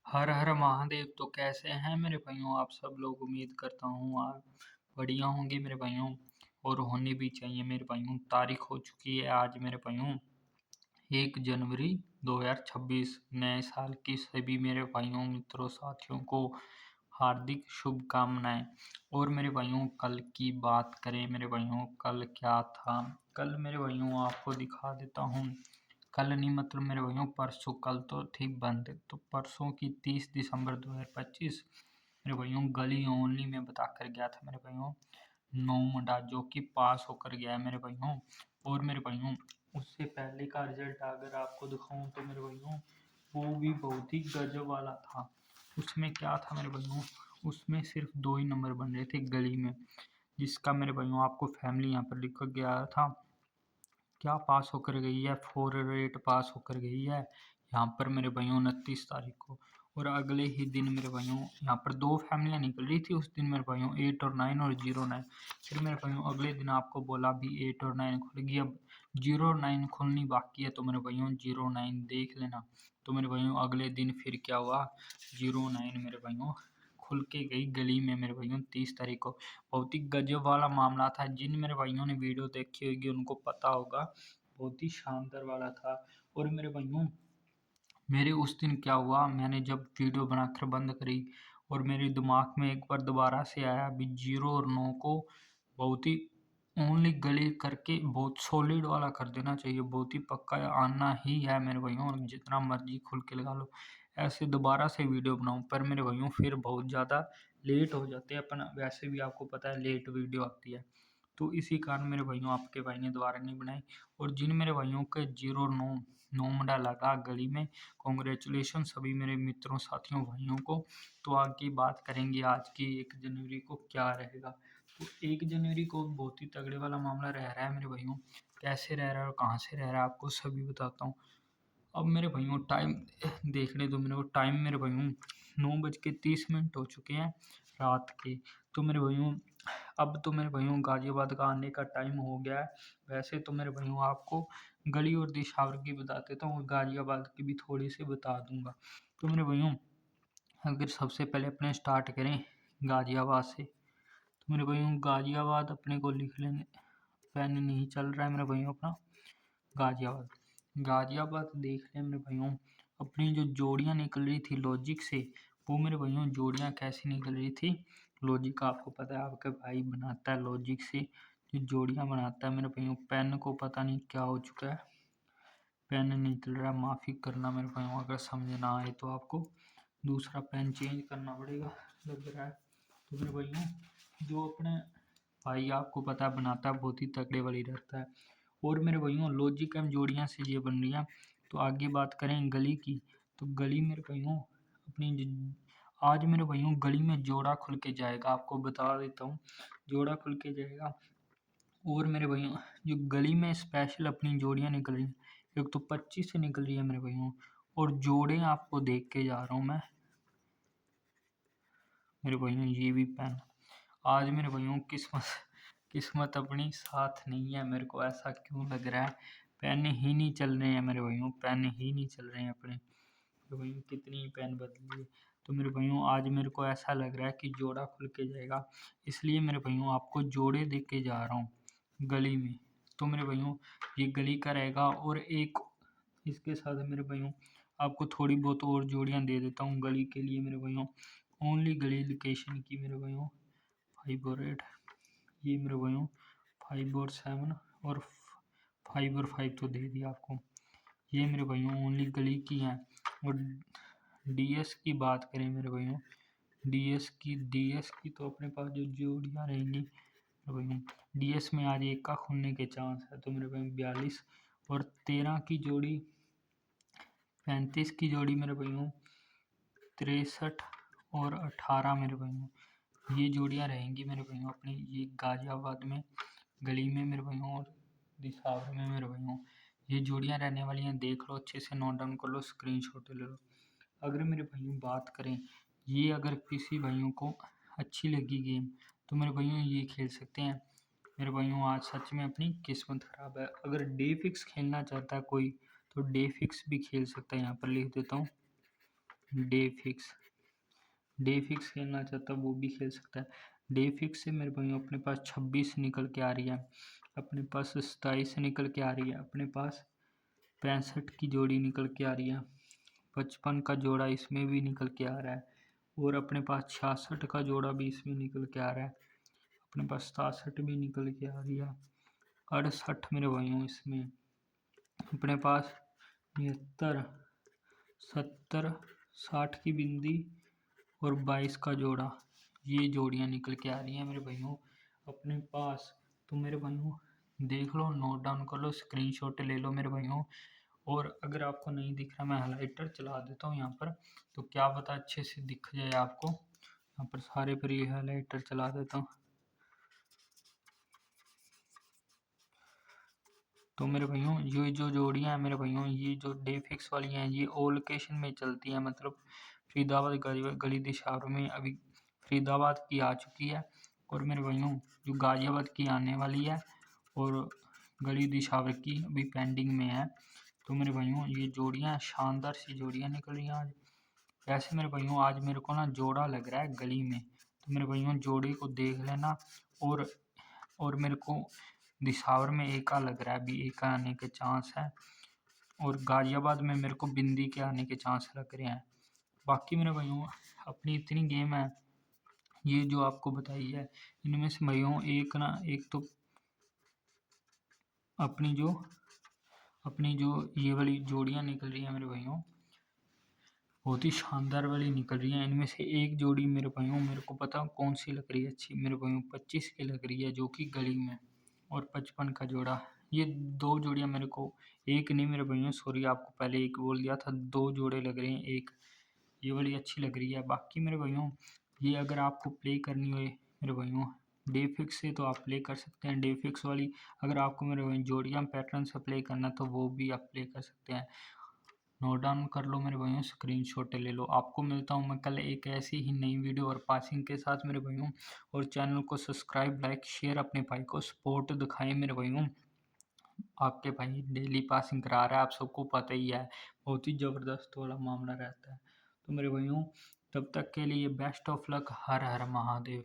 हर हर महादेव। तो कैसे हैं मेरे भाइयों आप सब लोग। उम्मीद करता हूँ आप बढ़िया होंगे मेरे भाइयों, और होने भी चाहिए मेरे भाइयों। तारीख हो चुकी है आज मेरे भाइयों 1 जनवरी 2026। नए साल की सभी मेरे भाइयों, मित्रों, साथियों को हार्दिक शुभकामनाएं। और मेरे भाइयों कल की बात करें मेरे भाइयों, कल क्या था। कल मेरे भाइयों आपको दिखा देता हूँ। कल नहीं मतलब मेरे भाइयों परसों, कल तो थी बंद। तो परसों की 30 दिसंबर 2025 मेरे भाइयों गली ओनली में बता कर गया था मेरे भाइयों नोमडा, जो कि पास होकर गया है मेरे भाइयों। और मेरे भाइयों उससे पहले का रिजल्ट अगर आपको दिखाऊं तो मेरे भाइयों वो भी बहुत ही गजब वाला था। उसमें क्या था मेरे भाइयों, उसमें सिर्फ 2 ही नंबर बन रहे थे गली में, जिसका मेरे भाइयों आपको फैमिली यहाँ पर लिखा गया था। क्या पास होकर गई है, 4 रेट पास होकर गई है यहाँ पर मेरे भाइयों 29 तारीख को। और अगले ही दिन मेरे भाइयों यहाँ पर 2 फैमिलियाँ निकल रही थी उस दिन मेरे भाइयों, 8 और 9 और 09। फिर मेरे भाइयों अगले दिन आपको बोला भी 8 और 9 खुलेगी, अब 0 और 9 खुलनी बाकी है। तो मेरे भाइयों 09 देख लेना। तो मेरे भाइयों अगले दिन फिर क्या हुआ, 09 मेरे भाइयों खुल के गई गली में मेरे भाइयों 30 तारीख को। बहुत ही गजब वाला मामला था। जिन मेरे भाइयों ने वीडियो देखी होगी उनको पता होगा, बहुत ही शानदार वाला था। और मेरे भाइयों मेरे उस दिन क्या हुआ, मैंने जब वीडियो बनाकर बंद करी और मेरे दिमाग में एक बार दोबारा से आया अभी 0 और 9 को बहुत ही ओनली गली करके बहुत सॉलिड वाला कर देना चाहिए। बहुत ही पक्का आना ही है मेरे भाइयों, और जितना मर्जी खुल के लगा लो। ऐसे दोबारा से वीडियो बनाऊं पर मेरे भाइयों फिर बहुत ज़्यादा लेट हो जाते हैं। अपन वैसे भी आपको पता है लेट वीडियो आती है, तो इसी कारण मेरे भाइयों आपके भाई ने दोबारा नहीं बनाई। और जिन मेरे भाइयों के 09 नोमडा लगा गली में, कॉन्ग्रेचुलेशन सभी मेरे मित्रों, साथियों, भाइयों को। तो आगे बात करेंगे आज की 1 जनवरी को क्या रहेगा। तो 1 जनवरी को बहुत ही तगड़े वाला मामला रह रहा है मेरे भाइयों। कैसे रह रहा है और कहाँ से रह रहा है आपको सभी बताता हूँ। अब मेरे भाइयों टाइम देखने दो मेरे को। टाइम मेरे भाइयों 9:30 हो चुके हैं रात के। तो मेरे भाइयों अब तो मेरे भाइयों गाजियाबाद का आने का टाइम हो गया है। वैसे तो मेरे भाइयों आपको गली और दिशावर की बता देता हूँ, गाजियाबाद की भी थोड़ी सी बता दूंगा। तो मेरे भाइयों अगर सबसे पहले अपने स्टार्ट करें गाजियाबाद से, तो मेरे भाइयों गाजियाबाद अपने को लिख लेंगे। पेन नहीं चल रहा है मेरे भाइयों अपना। गाजियाबाद, गाजियाबाद देख लें मेरे भाइयों। अपनी जो जोड़ियाँ निकल रही थी लॉजिक से, वो मेरे भाइयों जोड़ियाँ कैसी निकल रही थी। लॉजिक आपको पता है आपका भाई बनाता है लॉजिक से, जो जोड़ियाँ बनाता है मेरे भाइयों। पेन को पता नहीं क्या हो चुका है, पेन नहीं चल रहा है। माफ़ी करना मेरे भाइयों अगर समझ ना आए तो आपको दूसरा पेन चेंज करना पड़ेगा लग रहा है। तो मेरे भाइयों जो अपने भाई आपको पता है बनाता है बहुत ही तगड़े वाली रहता है। और मेरे भाइयों लॉजिक एम जोड़ियाँ से ये बन रही हैं। तो आगे बात करें गली की, तो गली मेरे भाइयों अपनी आज मेरे भाइयों गली में जोड़ा खुल के जाएगा, आपको बता देता हूँ जोड़ा खुल के जाएगा। और मेरे भाइयों जो गली में स्पेशल अपनी जोड़ियाँ निकल रही हैं, एक तो 25 से निकल रही है मेरे भाइयों। और जोड़े आपको देख के जा रहा हूँ मैं मेरे भाइयों। ये भी पेन आज मेरे भाइयों किस्मत किस्मत अपनी साथ नहीं है, मेरे को ऐसा क्यों लग रहा है। पेन ही नहीं चल रहे हैं मेरे भाइयों, पेन ही नहीं चल रहे हैं अपने मेरे भाइयों। कितनी ही पेन बदली है। तो मेरे भाइयों आज मेरे को ऐसा लग रहा है कि जोड़ा खुल के जाएगा, इसलिए मेरे भाइयों आपको जोड़े देख के जा रहा हूँ गली में। तो मेरे भाइयों ये गली का रहेगा। और एक इसके साथ मेरे भाइयों आपको थोड़ी बहुत और जोड़ियाँ दे देता हूँ गली के लिए मेरे भाइयों। ओनली गली लोकेशन की मेरे भाइयों 5 और 8, ये मेरे भाइयों 5 और 7 और 5 और 5 तो दे दिया आपको। ये मेरे भाइयों ओनली गली की हैं। और डीएस की बात करें मेरे भाइयों, डीएस की तो अपने पास जो जोड़ियाँ रहेंगी मेरे भाइयों, डीएस में आज एक का खुलने के चांस है। तो मेरे भाई 42 और 13 की जोड़ी, 35 की जोड़ी मेरे भाइयों, 63 और 18 मेरे भाइयों, ये जोड़ियाँ रहेंगी मेरे भाइयों अपनी ये गाजियाबाद में गली में मेरे भाइयों। और दिसावर में मेरे भाइयों ये जोड़ियाँ रहने वाली हैं। देख लो अच्छे से, नोट डाउन कर लो, स्क्रीनशॉट ले लो। अगर मेरे भाइयों बात करें, ये अगर किसी भाइयों को अच्छी लगी गेम तो मेरे भाइयों ये खेल सकते हैं। मेरे भाइयों आज सच में अपनी किस्मत ख़राब है। अगर डे फिक्स खेलना चाहता है कोई तो डे फिक्स भी खेल सकता है। यहाँ पर लिख देता हूँ डे फिक्स। डे फिक्स खेलना चाहता है वो भी खेल सकता है। डे फिक्स से मेरे भाइयों अपने पास 26 निकल के आ रही है, अपने पास 27 निकल के आ रही है, अपने पास 65 की जोड़ी निकल के आ रही है, 55 का जोड़ा इसमें भी निकल के आ रहा है, और अपने पास 66 का जोड़ा भी इसमें निकल के आ रहा है, अपने पास 67 भी निकल के आ रही है, 68 मेरे भाइयों इसमें, अपने पास 73, 70, 60 की बिंदी और 22 का जोड़ा, ये जोड़ियाँ निकल के आ रही हैं मेरे भाइयों अपने पास। तो मेरे भाइयों देख लो, नोट डाउन कर लो, स्क्रीनशॉट ले लो मेरे भाइयों। और अगर आपको नहीं दिख रहा, मैं हाइलाइटर चला देता हूँ यहाँ पर, तो क्या पता अच्छे से दिख जाए आपको। यहाँ पर सारे पर ये हाइलाइटर चला देता हूँ। तो मेरे भैयों ये जो जोड़ियाँ हैं मेरे भैयों, ये जो डे फिक्स वाली हैं, ये ओ लोकेशन में चलती हैं, मतलब फरीदाबाद गली दिशार में अभी फरीदाबाद की आ चुकी है, और मेरे भैयों जो गाजियाबाद की आने वाली है, और गली दिशावर की अभी पेंडिंग में है। तो मेरे भैयों ये जोड़ियाँ शानदार सी जोड़ियाँ निकल रही हैं आज। वैसे मेरे भैयों आज मेरे को ना जोड़ा लग रहा है गली में, तो मेरे भैयों जोड़े को देख लेना। और मेरे को दिसावर में एका लग रहा है, अभी एका आने के चांस है, और गाजियाबाद में मेरे को बिंदी के आने के चांस लग रहे हैं। बाकी मेरे भाइयों अपनी इतनी गेम है ये जो आपको बताई है, इनमें से भाइयों एक तो अपनी जो ये वाली जोड़ियाँ निकल रही हैं मेरे भाइयों, बहुत ही शानदार वाली निकल रही है। इनमें से एक जोड़ी मेरे भाइयों मेरे को पता कौन सी लग रही है अच्छी, मेरे भाइयों 25 की लग रही है जो कि गली में, और 55 का जोड़ा। ये दो जोड़ियाँ मेरे को, एक नहीं मेरे भाइयों, सॉरी आपको पहले एक बोल दिया था, दो जोड़े लग रहे हैं, एक ये वाली अच्छी लग रही है। बाकी मेरे भाइयों ये अगर आपको प्ले करनी हो मेरे भाइयों डे फिक्स से, तो आप प्ले कर सकते हैं डे फिक्स वाली। अगर आपको मेरे भाई जोड़ियाँ पैटर्न से प्ले करना तो वो भी आप प्ले कर सकते हैं। नोट डाउन कर लो मेरे भाइयों, स्क्रीनशॉट ले लो। आपको मिलता हूँ मैं कल एक ऐसी ही नई वीडियो और पासिंग के साथ मेरे भाइयों, और चैनल को सब्सक्राइब लाइक शेयर, अपने भाई को सपोर्ट दिखाएं मेरे भाइयों। आपके भाई डेली पासिंग करा रहा है, आप सबको पता ही है, बहुत ही ज़बरदस्त वाला मामला रहता है। तो मेरे भाइयों तब तक के लिए best of luck, her her Mahadev.